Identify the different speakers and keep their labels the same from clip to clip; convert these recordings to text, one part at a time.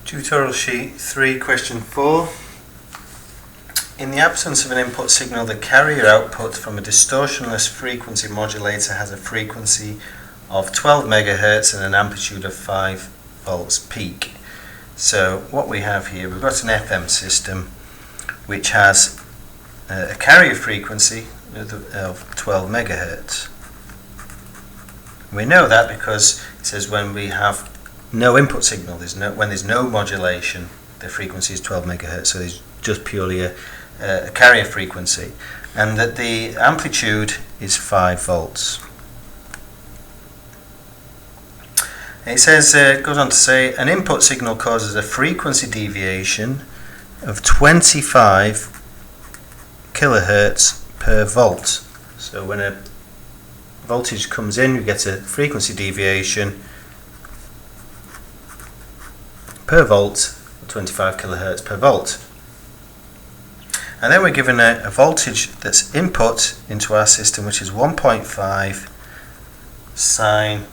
Speaker 1: Tutorial sheet 3, question 4. In the absence of an input signal, the carrier output from a distortionless frequency modulator has a frequency of 12 MHz and an amplitude of 5 volts peak. So what we have here, we've got an FM system which has a carrier frequency of 12 MHz. We know that because it says when we have no input signal, when there's no modulation, the frequency is 12 MHz, so there's just purely a carrier frequency, and that the amplitude is 5 volts. It says, goes on to say, an input signal causes a frequency deviation of 25 kilohertz per volt. So when a voltage comes in, we get a frequency deviation per volt, 25 kilohertz per volt. And then we're given a voltage that's input into our system, which is 1.5 sine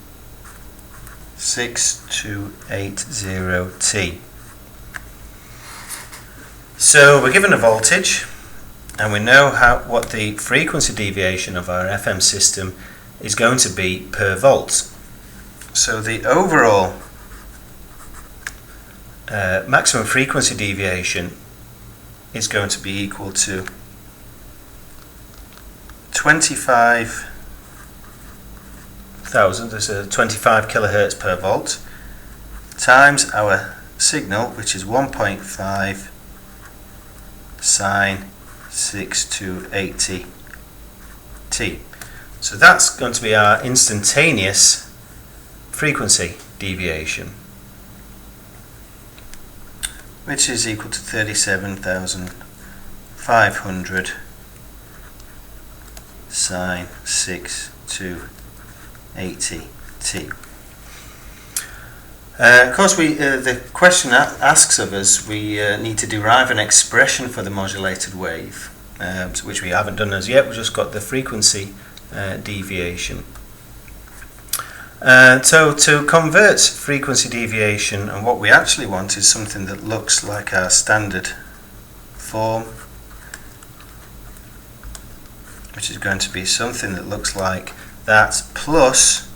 Speaker 1: 6280t. So we're given a voltage, and we know what the frequency deviation of our FM system is going to be per volt. So the overall maximum frequency deviation is going to be equal to 25,000, there's a 25 kilohertz per volt, times our signal, which is 1.5 sine 6280t. So that's going to be our instantaneous frequency deviation, which is equal to 37,500 sine 6280t. Of course, the question asks of us, we need to derive an expression for the modulated wave, which we haven't done as yet. We've just got the frequency deviation. So to convert frequency deviation, and what we actually want is something that looks like our standard form, which is going to be something that looks like that plus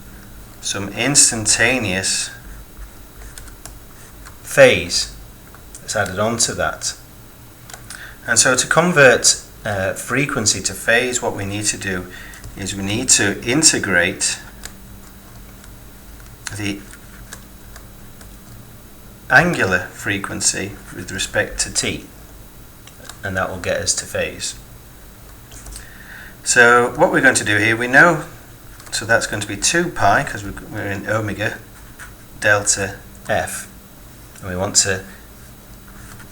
Speaker 1: some instantaneous phase that's added on to that. And so to convert frequency to phase, what we need to do is we need to integrate the angular frequency with respect to t, and that will get us to phase. So what we're going to do here, we know, so that's going to be 2 pi, because we're in omega delta f, and we want to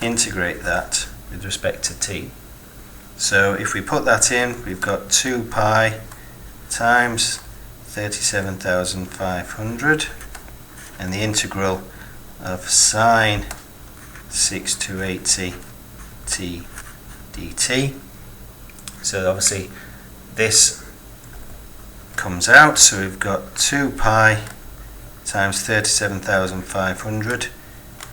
Speaker 1: integrate that with respect to t. So if we put that in, we've got 2 pi times 37,500, and the integral of sine 6280t dt. So obviously this comes out, so we've got 2 pi times 37,500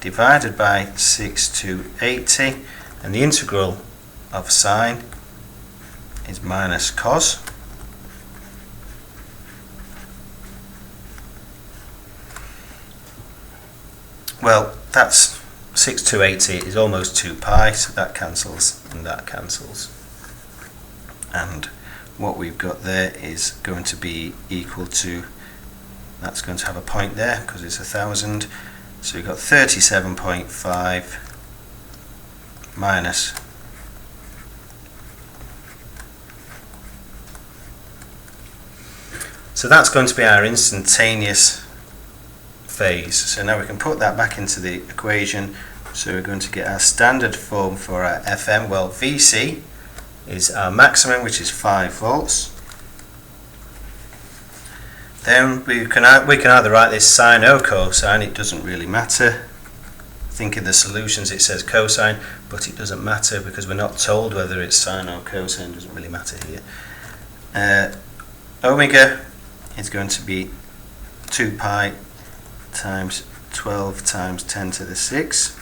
Speaker 1: divided by 6280, and the integral of sine is minus cos. Well, that's 6280 is almost 2 pi, so that cancels and that cancels. And what we've got there is going to be equal to, that's going to have a point there because it's 1,000. So we've got 37.5 minus so that's going to be our instantaneous phase. So now we can put that back into the equation. So we're going to get our standard form for our FM. Well, VC is our maximum, which is 5 volts. Then we can either write this sine or cosine, it doesn't really matter. I think in the solutions it says cosine, but it doesn't matter because we're not told whether it's sine or cosine, it doesn't really matter here. Omega is going to be 2 pi times 12 times 10 to the 6.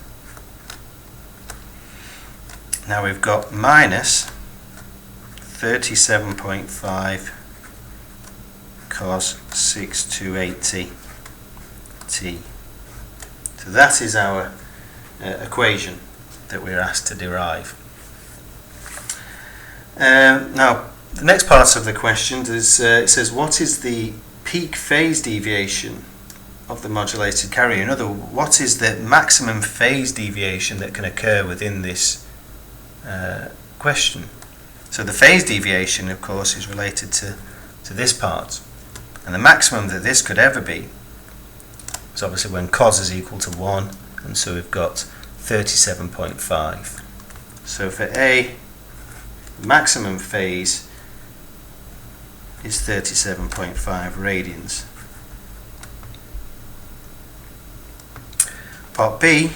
Speaker 1: Now we've got minus 37.5 cos 628t. So that is our equation that we're asked to derive. Now, the next part of the question is, it says, what is the peak phase deviation of the modulated carrier? In other words, what is the maximum phase deviation that can occur within this question? So the phase deviation, of course, is related to this part. And the maximum that this could ever be is obviously when cos is equal to 1, and so we've got 37.5. So for A, maximum phase is 37.5 radians. Part B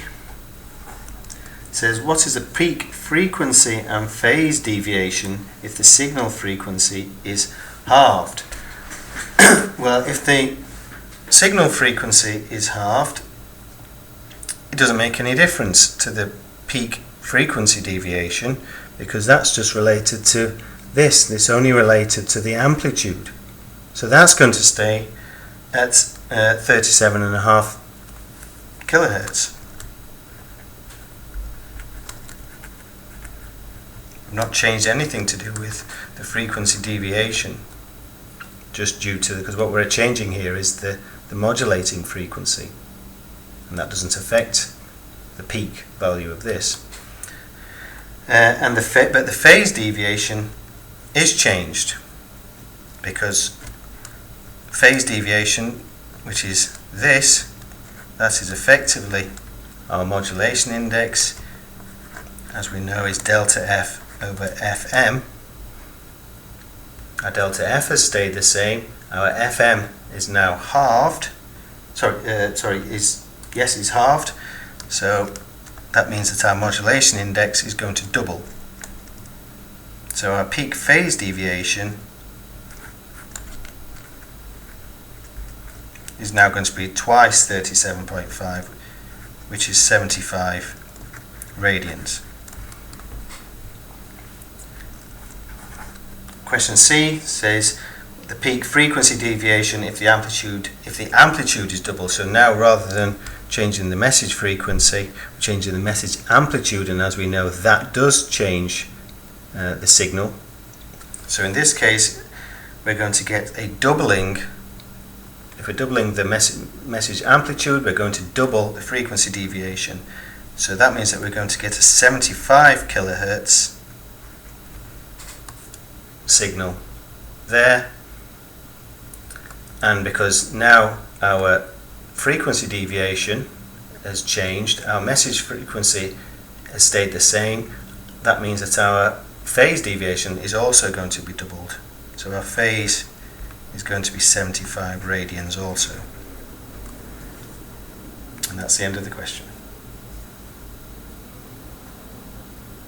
Speaker 1: says, what is the peak frequency and phase deviation if the signal frequency is halved? Well, if the signal frequency is halved, it doesn't make any difference to the peak frequency deviation, because that's just related to this. It's only related to the amplitude. So that's going to stay at 37.5 kilohertz. I've not changed anything to do with the frequency deviation, just due to, because what we're changing here is the modulating frequency, and that doesn't affect the peak value of this. But the phase deviation is changed, because phase deviation, which is this, that is effectively our modulation index, as we know, is delta F over Fm. Our delta F has stayed the same. Our Fm is now halved. Is halved. So that means that our modulation index is going to double. So our peak phase deviation is now going to be twice 37.5, which is 75 radians. Question C says the peak frequency deviation if the amplitude is double. So now, rather than changing the message frequency, we're changing the message amplitude, and as we know, that does change the signal. So in this case, we're going to get a doubling. If we're doubling the message amplitude, we're going to double the frequency deviation. So that means that we're going to get a 75 kilohertz signal there. And because now our frequency deviation has changed, our message frequency has stayed the same, that means that our phase deviation is also going to be doubled. So our phase is going to be 75 radians also. And that's the end of the question.